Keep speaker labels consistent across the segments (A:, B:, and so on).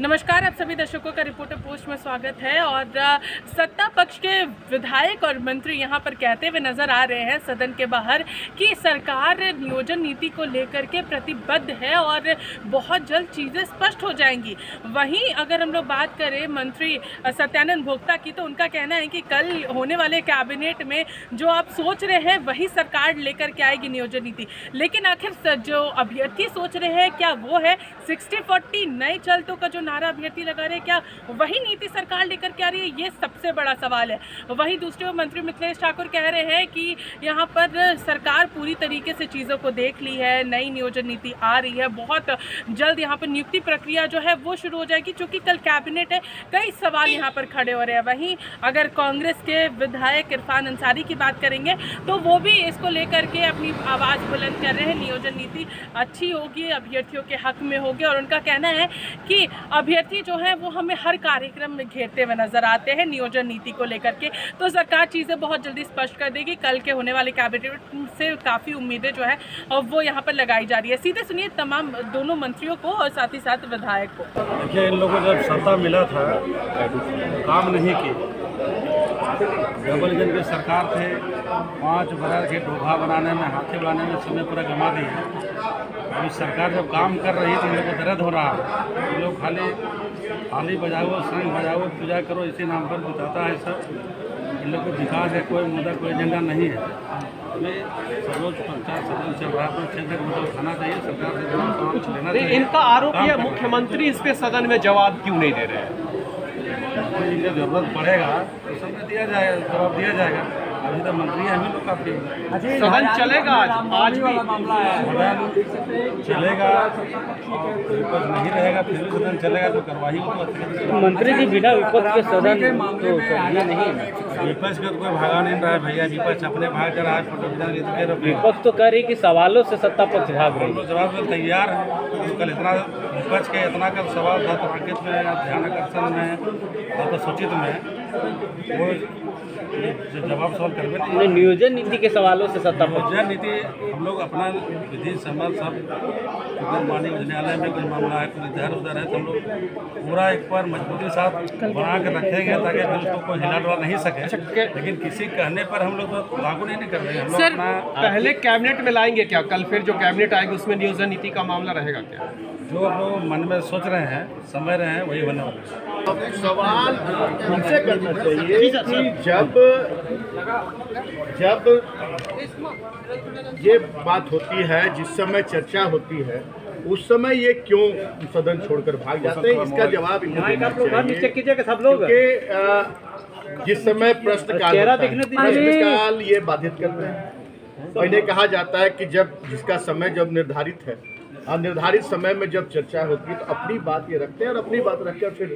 A: नमस्कार, आप सभी दर्शकों का रिपोर्टर पोस्ट में स्वागत है। और सत्ता पक्ष के विधायक और मंत्री यहां पर कहते हुए नजर आ रहे हैं सदन के बाहर कि सरकार नियोजन नीति को लेकर के प्रतिबद्ध है और बहुत जल्द चीज़ें स्पष्ट हो जाएंगी। वहीं अगर हम लोग बात करें मंत्री सत्यानंद भोक्ता की, तो उनका कहना है कि कल होने वाले कैबिनेट में जो आप सोच रहे हैं वही सरकार लेकर के आएगी नियोजन नीति। लेकिन आखिर जो अभ्यर्थी सोच रहे हैं क्या वो है 60-40 नए चलतों का जो नारा अभ्यर्थी लगा रहे हैं, क्या वही नीति सरकार लेकर के आ रही है? ये सबसे बड़ा सवाल है। वहीं दूसरी ओर मंत्री मिथिलेश ठाकुर कह रहे हैं कि यहाँ पर सरकार पूरी तरीके से चीज़ों को देख ली है, नई नियोजन नीति आ रही है, बहुत जल्द यहाँ पर नियुक्ति प्रक्रिया जो है वो शुरू हो जाएगी। चूँकि कल कैबिनेट है, कई सवाल यहाँ पर खड़े हो रहे हैं। वहीं अगर कांग्रेस के विधायक इरफान अंसारी की बात करेंगे तो वो भी इसको लेकर के अपनी आवाज़ बुलंद कर रहे हैं, नियोजन नीति अच्छी होगी, अभ्यर्थियों के हक में होगी। और उनका कहना है कि अभ्यर्थी जो है वो हमें हर कार्यक्रम में घेरते हुए नजर आते हैं नियोजन नीति को लेकर के, तो सरकार चीज़ें बहुत जल्दी स्पष्ट कर देगी। कल के होने वाले कैबिनेट से काफ़ी उम्मीदें जो है वो यहाँ पर लगाई जा रही है। सीधे सुनिए तमाम दोनों मंत्रियों को और साथ ही साथ विधायक को।
B: देखिए, इन लोगों को जब सत्ता मिला था काम नहीं की, डबल इंजन की सरकार थे, 5 बरस के डोभा बनाने में, हाथी बनाने में समय पूरा गंवा दिए। अभी सरकार जब काम कर रही थी, इन लोग को दर्द हो रहा है। इन लोग खाली बजाओ, संग बजाओ, पूजा करो, इसी नाम पर बिताता है सब। इन लोग को विकास है, कोई मुद्दा, कोई एजेंडा नहीं है। हमें सर्वोच्च पंचायत सदन से बराबर क्षेत्र मुद्दा उठाना चाहिए, सरकार से कुछ लेना चाहिए।
C: इनका आरोप है मुख्यमंत्री इस पे सदन में जवाब क्यों नहीं दे रहे हैं?
B: जब जरूरत पड़ेगा तो समय दिया जाएगा, जवाब दिया जाएगा। अभी तो मंत्री हम ही लोग काफी
C: सदन चलेगा आज भी
B: सदन चलेगा, विपक्ष नहीं रहेगा फिर भी सदन चलेगा तो कार्रवाई होगी।
D: मंत्री जी बिना विपक्ष के सदन तो ये नहीं है।
B: विपक्ष का कोई भागा नहीं रहा है भैया, विपक्ष अपने भाग कर रहा है।
D: विपक्ष तो कह रही कि सवालों से सत्ता पक्ष भाग रही है।
B: जवाब में तैयार है। कल इतना विपक्ष के इतना का सवाल था ताकत में, ध्यान आकर्षण में, सूचित में वो जवाब सवाल करवे नहीं।
D: नियोजन नीति के सवालों से सत्ता पक्ष,
B: नियोजन नीति हम लोग अपना विधि सम्मत सब माननीय उच्च न्यायालय में कोई मामला है, कोई इधर उधर है, तो हम लोग पूरा एक बार मजबूती के साथ बना के रखेंगे ताकि उसको कोई हिला डुला नहीं सके। लेकिन किसी कहने पर हम लोग तो लागू नहीं कर रहे हैं। हम लोग अपना
C: पहले कैबिनेट में लाएंगे क्या? कल फिर जो कैबिनेट आएगी उसमें नियोजन नीति का मामला रहेगा क्या?
B: जो आप लोग मन में सोच रहे हैं, समझ रहे हैं, वही होने वाला है।
E: अब सवाल उनसे करना चाहिए कि जब ये बात होती है, जिस समय चर्चा होती है, उस समय ये क्यों सदन छोड़कर भाग जाते हैं, इसका जवाब इनको देना चाहिए। क्योंकि जिस समय प्रश्नकाल ये बाधित करते हैं। पहले कहा जाता है कि जिसका समय जब निर्धारित है, निर्धारित समय में जब चर्चा होती है तो अपनी बात ये रखते हैं और अपनी बात रखकर फिर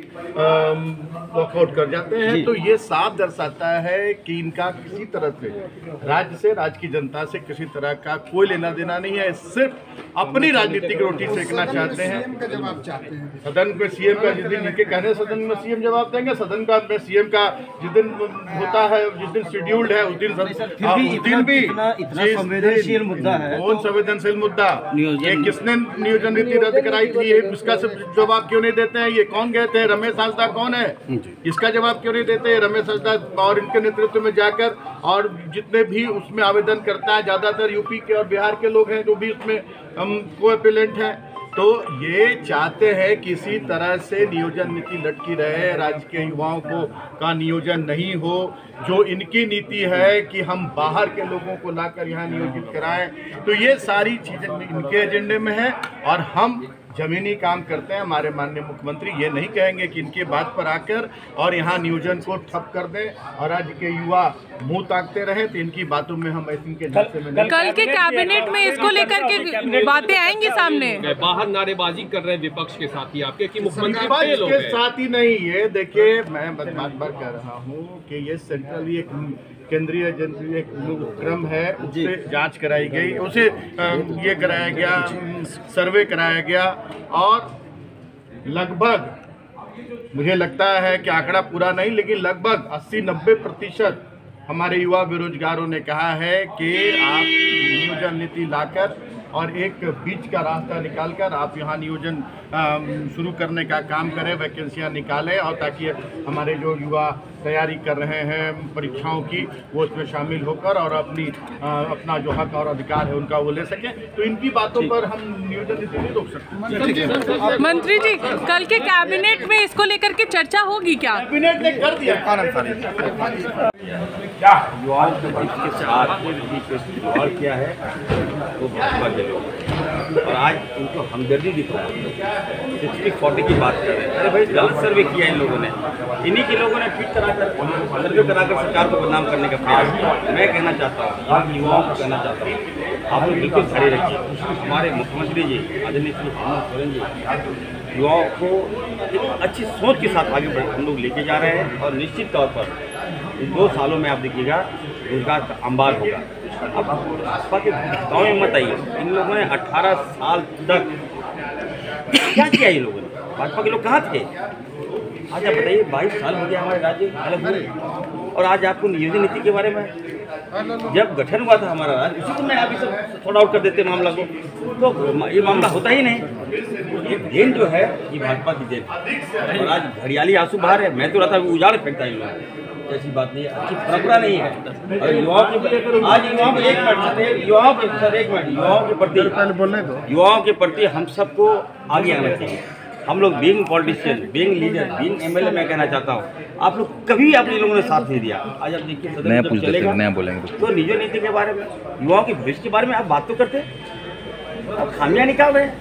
E: वॉकआउट कर जाते हैं। तो ये साफ दर्शाता है कि इनका किसी तरह से राज्य की जनता से किसी तरह का कोई लेना देना नहीं है, सिर्फ अपनी राजनीतिक रोटी सेकना चाहते हैं। सदन में सीएम का जिस दिन इनके कहने सदन में सीएम जवाब देंगे, सदन का में सीएम का जिस दिन होता है, जिस दिन शेड्यूल्ड है, उस दिन भी
D: संवेदनशील मुद्दा है।
E: कौन संवेदनशील मुद्दा? ये किसने नियोजन नीति रद्द कराई थी, इसका जवाब क्यों नहीं देते हैं? ये कौन गए थे? रमेश हांसदा कौन है? इसका जवाब क्यों नहीं देते हैं? रमेश हांसदा और इनके नेतृत्व में जाकर, और जितने भी उसमें आवेदन करता है, ज्यादातर यूपी के और बिहार के लोग हैं जो भी उसमें को-एपिलेंट हैं। तो ये चाहते हैं किसी तरह से नियोजन नीति लटकी रहे, राज्य के युवाओं का नियोजन नहीं हो। जो इनकी नीति है कि हम बाहर के लोगों को लाकर यहाँ नियोजित कराएं, तो ये सारी चीज़ें इनके एजेंडे में है। और हम जमीनी काम करते हैं। हमारे माननीय मुख्यमंत्री ये नहीं कहेंगे कि इनके बात पर आकर और यहाँ नियोजन को ठप कर दें और राज्य के युवा मुंह ताकते रहे, तो इनकी बातों में हम इनके
A: कल के कैबिनेट में इसको लेकर के बातें आएंगी सामने।
C: बाहर नारेबाजी कर रहे हैं विपक्ष के साथ ही आपके कि मुख्यमंत्री
E: विपक्ष के साथ ही नहीं। ये देखिए, मैं बार कह रहा हूँ कि ये सेंट्रली एक केंद्रीय एक उपक्रम है, उससे जांच कराई गई, उसे ये कराया गया, सर्वे कराया गया, और लगभग मुझे लगता है कि आंकड़ा पूरा नहीं, लेकिन लगभग 80-90% हमारे युवा बेरोजगारों ने कहा है कि आप नियोजन नीति लाकर और एक बीच का रास्ता निकालकर आप यहाँ नियोजन शुरू करने का काम करें, वैकेंसियाँ निकालें, और ताकि हमारे जो युवा तैयारी कर रहे हैं परीक्षाओं की वो उसमें शामिल होकर और अपना जो हक और अधिकार है उनका वो ले सकें। तो इनकी बातों पर हम नियोजन नीति नहीं रोक सकते।
A: मंत्री जी, कल के कैबिनेट में इसको लेकर के चर्चा होगी क्या?
E: कैबिनेट ने कर दिया।
F: क्या युवाओं के बीच के साथ सवाल किया है वो भाजपा के लोग, और आज उनको हमदर्दी दिख रहा है। 60-40 की बात कर रहे हैं। अरे भाई, गलत सर्वे किया इन लोगों ने, इन्हीं के लोगों ने ट्वीट कराकर सर्वे कराकर सरकार को बदनाम करने का प्रयास किया। मैं कहना चाहता हूँ, आप युवाओं को कहना चाहता हूँ, आप लोग बिल्कुल खड़े रखिए। हमारे मुख्यमंत्री जी आदरणीय श्री हेमंत सोरेन जी युवाओं को एक अच्छी सोच के साथ आगे हम लोग लेके जा रहे हैं, और निश्चित तौर पर इन 2 सालों में आप देखिएगा रोजगार का अंबार होगा। अब भाजपा के गाँव में मत आइए, इन लोगों ने 18 साल तक क्या किया? ये लोगों ने, भाजपा के लोग कहाँ थे? आज आप बताइए, 22 साल हो गया हमारे राज्य अलग हुए, और आज आपको नियोजन नीति के बारे में, जब गठन हुआ था हमारा राज्य, उसी को मैं अभी सब थोड़ा आउट कर देते मामला को, तो ये मामला होता ही नहीं। ये देन जो है ये भाजपा की देन, और आज घड़ियाली आंसू बहा रहे। मैं तो रहता उजाड़ फेंकता इन लोग, ऐसी बात नहीं है, अच्छी परंपरा नहीं है। और युवाओं के आज युवाओं के प्रति हम सबको आगे आना चाहिए। हम लोग being politician, being leader, being MLA, मैं कहना चाहता हूँ, आप लोग कभी आपने लोगों ने साथ नहीं दिया। आज आप देखिए सदन जब चलेगा तो नियोजन नीति के बारे में, युवाओं के भविष्य के बारे में आप बात तो करते, आप खामियां निकाल रहे हैं।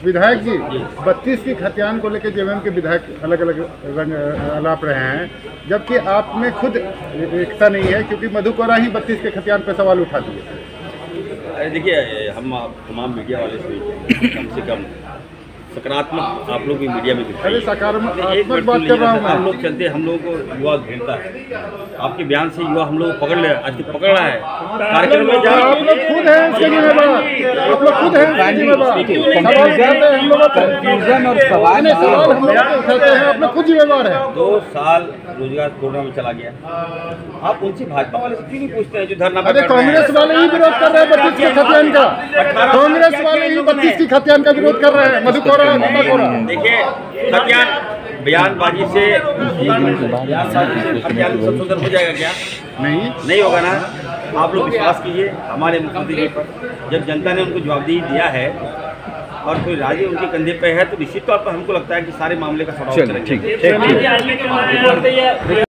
G: विधायक जी 32 की खतियान को लेकर जेएमएम के विधायक अलग अलग रंग अलाप रहे हैं, जबकि आप में खुद एकता नहीं है, क्योंकि मधु कोरा ही 32 के खतियान पर सवाल उठा दिए।
F: अरे देखिए, हम तमाम मीडिया वाले से कम से कम सकारात्मक आप लोग भी मीडिया में दिखाइए।
G: अरे सकारात्मक बात कर रहा हूँ मैं।
F: हम लोग चलते, हम लोगों को युवा घेरता है। आपके बयान से युवा हम लोग पकड़ ले, आज पकड़ रहा है कार्यक्रम में जाए।
G: आप लोग खुद हैं इसके जिम्मेदार, आप लोग खुद हैं जिम्मेदार। कंफ्यूजन और सवाल हम लोग उठाते हैं, आप लोग खुद जिम्मेदार हैं।
F: 2 साल रोजगार कोरोना में चला गया, आप उनसे भाजपा वाले से क्यों नहीं पूछते हैं जो धरना?
G: अरे कांग्रेस वाले ही विरोध कर रहे हैं 32 के खतियान का, कांग्रेस वाले ही 32 की खतियान का विरोध कर रहे हैं। मधु कोरा
F: देखिए, खतियान बयानबाजी से खतियान संशोधन हो जाएगा क्या? नहीं होगा ना। आप लोग विश्वास कीजिए हमारे मुख्यमंत्री जी पर, जब जनता ने उनको जवाबदेही दिया है और कोई राज्य उनके कंधे पे है, तो निश्चित तौर पर हमको लगता है कि सारे मामले का सवाल करेंगे।